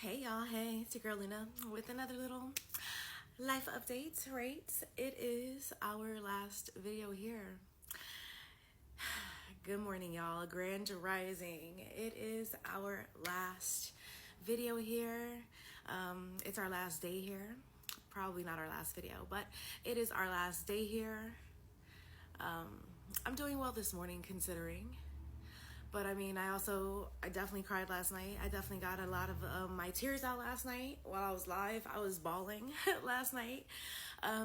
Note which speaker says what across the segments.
Speaker 1: Hey y'all, hey, it's your girl Luna with another little life update, right? It is our last video here. Good morning, y'all. Grand rising. It is our last video here. It's our last day here. Probably not our last video, but it is our last day here. I'm doing well this morning considering. But I mean, I definitely cried last night. I definitely got a lot of my tears out last night while I was live. I was bawling last night.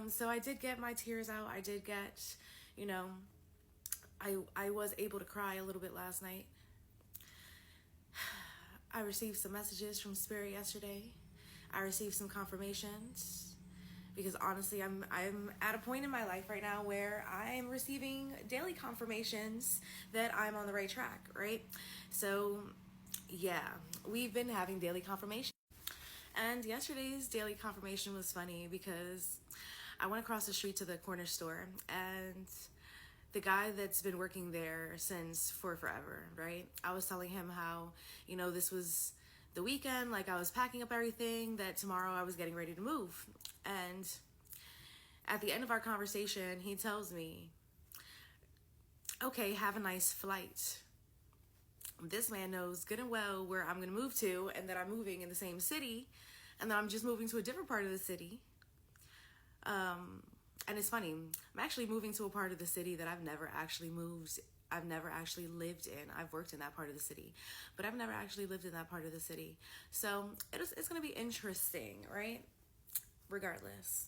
Speaker 1: So I did get my tears out. I did get, I was able to cry a little bit last night. I received some messages from Spirit yesterday. I received some confirmations. Because honestly, I'm at a point in my life right now where I'm receiving daily confirmations that I'm on the right track, right? So, yeah, we've been having daily confirmation. And yesterday's daily confirmation was funny because I went across the street to the corner store and the guy that's been working there for forever, right? I was telling him how, this was the weekend, like I was packing up everything, that tomorrow I was getting ready to move. And at the end of our conversation, he tells me, okay, have a nice flight. This man knows good and well where I'm going to move to and that I'm moving in the same city and that I'm just moving to a different part of the city. And it's funny, I'm actually moving to a part of the city that I've never actually moved. I've never actually lived in. I've worked in that part of the city, but I've never actually lived in that part of the city. So it's going to be interesting, right? Regardless.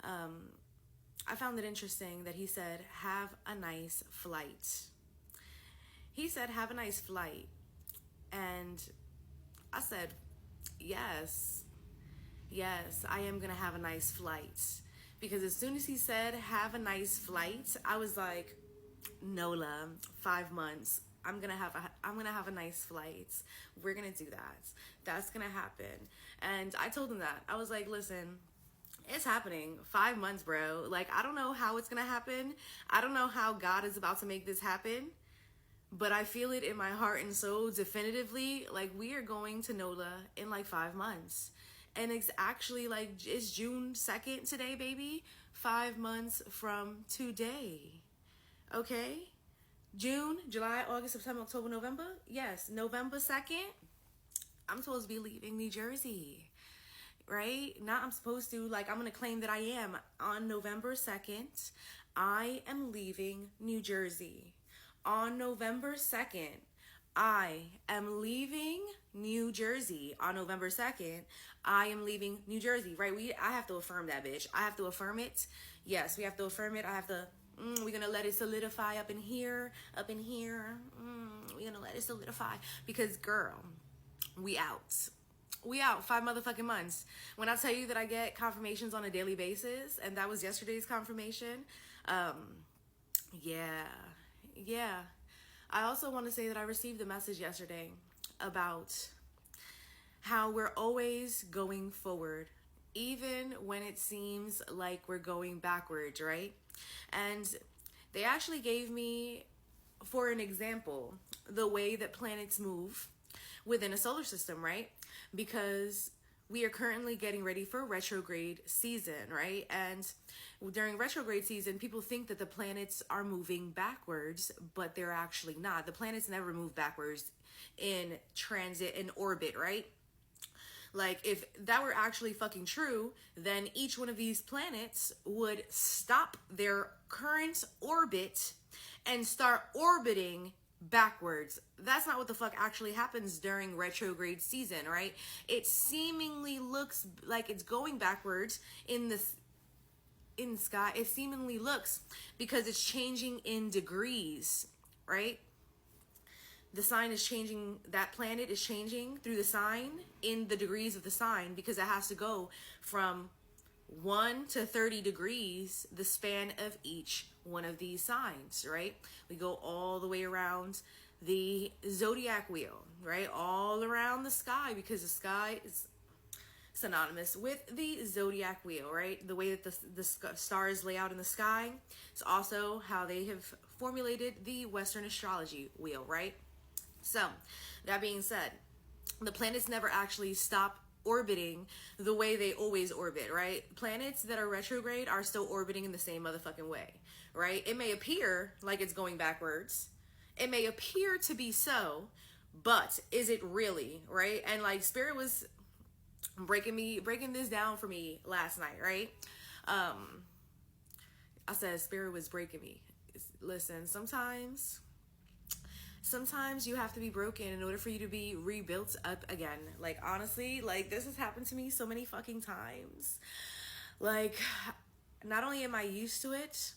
Speaker 1: I found it interesting that he said, have a nice flight. He said, have a nice flight. And I said, yes, I am going to have a nice flight. Because as soon as he said, have a nice flight, I was like, Nola, 5 months. I'm gonna have a nice flight. We're gonna do that. That's gonna happen. And I told him that. I was like, listen, it's happening. 5 months, bro. Like, I don't know how it's gonna happen. I don't know how God is about to make this happen. But I feel it in my heart and soul definitively. Like, we are going to NOLA in like 5 months. And it's actually like, it's June 2nd today, baby. 5 months from today. Okay? June, July, August, September, October, November. Yes, November 2nd, I'm supposed to be leaving New Jersey, right? Now I'm supposed to, I'm going to claim that I am. On November 2nd, I am leaving New Jersey. On November 2nd, I am leaving New Jersey. On November 2nd, I am leaving New Jersey, right? I have to affirm that, bitch. I have to affirm it. Yes, we have to affirm it. I have to... we're gonna let it solidify up in here. We're gonna let it solidify because, girl, we out 5 motherfucking months. When I tell you that I get confirmations on a daily basis, and that was yesterday's confirmation, yeah. I also want to say that I received a message yesterday about how we're always going forward, even when it seems like we're going backwards, right? And they actually gave me, for an example, the way that planets move within a solar system, right? Because we are currently getting ready for retrograde season, right? And during retrograde season, people think that the planets are moving backwards, but they're actually not. The planets never move backwards in transit and orbit, right? Like, if that were actually fucking true, then each one of these planets would stop their current orbit and start orbiting backwards. That's not what the fuck actually happens during retrograde season, right? It seemingly looks like it's going backwards in the sky. It seemingly looks because it's changing in degrees, right? The sign is changing, that planet is changing through the sign in the degrees of the sign, because it has to go from 1 to 30 degrees, the span of each one of these signs, right? We go all the way around the zodiac wheel, right? All around the sky, because the sky is synonymous with the zodiac wheel, right? The way that the stars lay out in the sky is also how they have formulated the Western astrology wheel, right? So, that being said, the planets never actually stop orbiting the way they always orbit, right? Planets that are retrograde are still orbiting in the same motherfucking way, right? It may appear like it's going backwards. It may appear to be so, but is it really, right? And like Spirit was breaking this down for me last night, right? I said Spirit was breaking me. Listen, sometimes you have to be broken in order for you to be rebuilt up again. Like, honestly, like, this has happened to me so many fucking times. Like, not only am I used to it,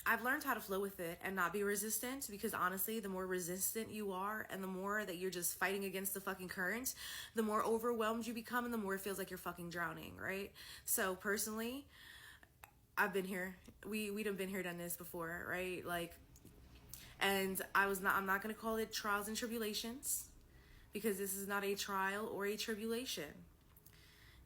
Speaker 1: I've learned how to flow with it and not be resistant, because honestly, the more resistant you are and the more that you're just fighting against the fucking current, the more overwhelmed you become and the more it feels like you're fucking drowning, right? So personally, I've been here. We done been here, done this before, right? Like, and I'm not going to call it trials and tribulations, because this is not a trial or a tribulation.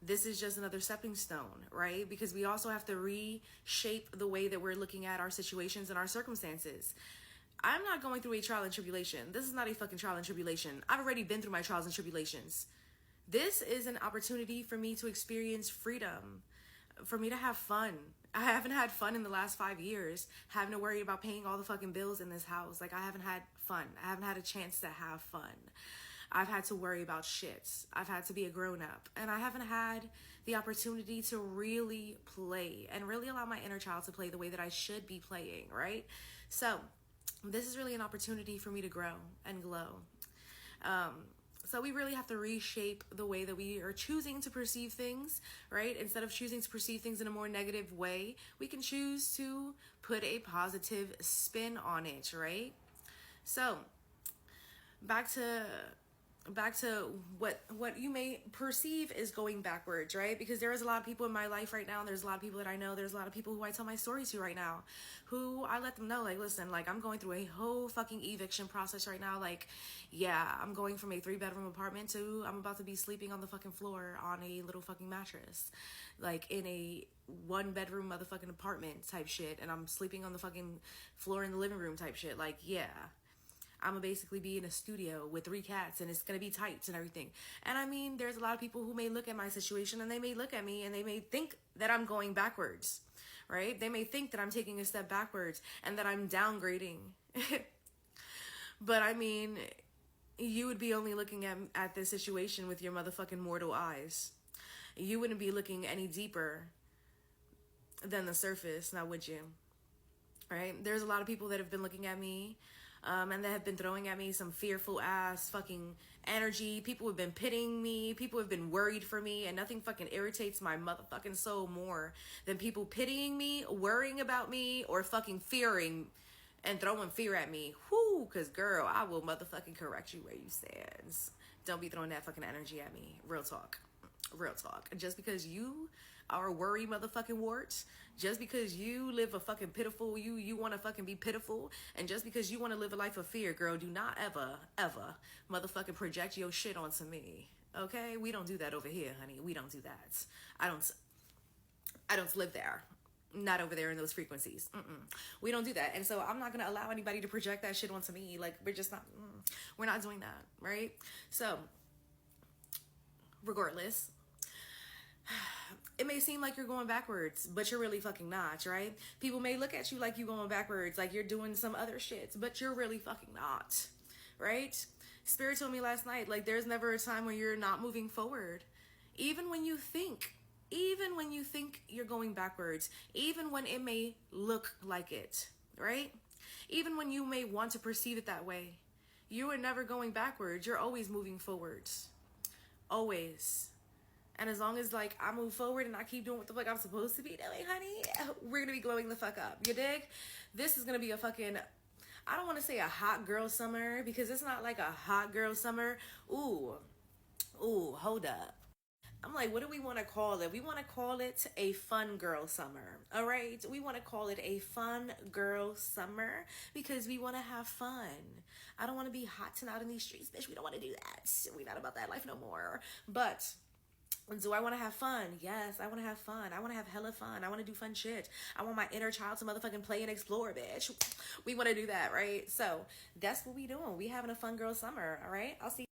Speaker 1: This is just another stepping stone, right? Because we also have to reshape the way that we're looking at our situations and our circumstances. I'm not going through a trial and tribulation. This is not a fucking trial and tribulation. I've already been through my trials and tribulations. This is an opportunity for me to experience freedom, for me to have fun. I haven't had fun in the last 5 years, having to worry about paying all the fucking bills in this house. Like, I haven't had fun. I haven't had a chance to have fun. I've had to worry about shit. I've had to be a grown-up. And I haven't had the opportunity to really play and really allow my inner child to play the way that I should be playing, right? So this is really an opportunity for me to grow and glow. So we really have to reshape the way that we are choosing to perceive things, right? Instead of choosing to perceive things in a more negative way, we can choose to put a positive spin on it, right? So back to what you may perceive is going backwards, right? Because there is a lot of people in my life right now, and there's a lot of people that I know, there's a lot of people who I tell my stories to right now, who I let them know, like, listen, like, I'm going through a whole fucking eviction process right now. Like, yeah, I'm going from a 3-bedroom apartment to I'm about to be sleeping on the fucking floor on a little fucking mattress, like in a 1-bedroom motherfucking apartment type shit, and I'm sleeping on the fucking floor in the living room type shit. Like, yeah, I'm gonna basically be in a studio with 3 cats and it's gonna be tight and everything. And I mean, there's a lot of people who may look at my situation and they may look at me and they may think that I'm going backwards, right? They may think that I'm taking a step backwards and that I'm downgrading. But I mean, you would be only looking at this situation with your motherfucking mortal eyes. You wouldn't be looking any deeper than the surface, now would you? Right? There's a lot of people that have been looking at me and that have been throwing at me some fearful ass fucking energy. People have been pitying me. People have been worried for me, and nothing fucking irritates my motherfucking soul more than people pitying me, worrying about me, or fucking fearing and throwing fear at me. Whoo, cause girl, I will motherfucking correct you where you stands. Don't be throwing that fucking energy at me. Real talk. Real talk. Just because you are a worry motherfucking warts, just because you live a fucking pitiful, you want to fucking be pitiful, and just because you want to live a life of fear, girl, do not ever motherfucking project your shit onto me. Okay? We don't do that over here, honey. We don't do that. I don't live there. Not over there in those frequencies. We don't do that. And so I'm not going to allow anybody to project that shit onto me. Like, we're not doing that, right? So regardless, it may seem like you're going backwards, but you're really fucking not, right? People may look at you like you're going backwards, like you're doing some other shit, but you're really fucking not, right? Spirit told me last night, like, there's never a time when you're not moving forward. Even when you think you're going backwards, even when it may look like it, right? Even when you may want to perceive it that way, you are never going backwards. You're always moving forwards. Always. And as long as, like, I move forward and I keep doing what the fuck I'm supposed to be doing, honey, we're gonna be glowing the fuck up. You dig? This is gonna be a fucking, I don't want to say a hot girl summer, because it's not like a hot girl summer. Ooh, hold up. I'm like, what do we want to call it? We want to call it a fun girl summer. All right? We want to call it a fun girl summer because we want to have fun. I don't want to be hot and out in these streets, bitch. We don't want to do that. We're not about that life no more. But do I want to have fun? Yes, I want to have fun. I want to have hella fun. I want to do fun shit. I want my inner child to motherfucking play and explore, bitch. We want to do that, right? So that's what we doing. We having a fun girl summer, all right? I'll see